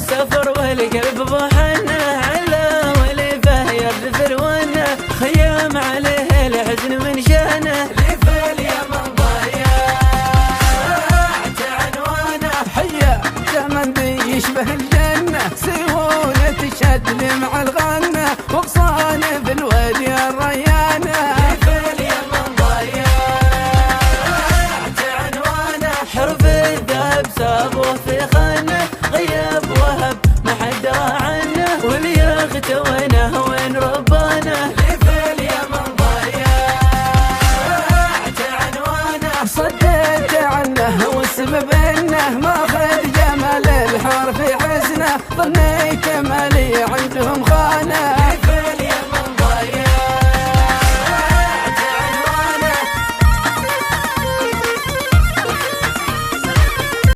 السفر والقلب بحنه على ولفه يرذ ونه خيام عليه الحزن من شانه لف اليمن ضيعت عنوانه حيا زمن ذي يشبه الجنة سيوله تشد مع الغنة وغصانه في الوادي الريانة لف اليمن ضيعت عنوانه حرف الذهب سابوه في خانه غيب وهب ما حد عنه والياغت وينه وين ربانه لف اليمن ضيعت عنوانه صديت عنه والسبب انه ماخذ جمال الحور في حسنه ظنيت مالي عندهم خانه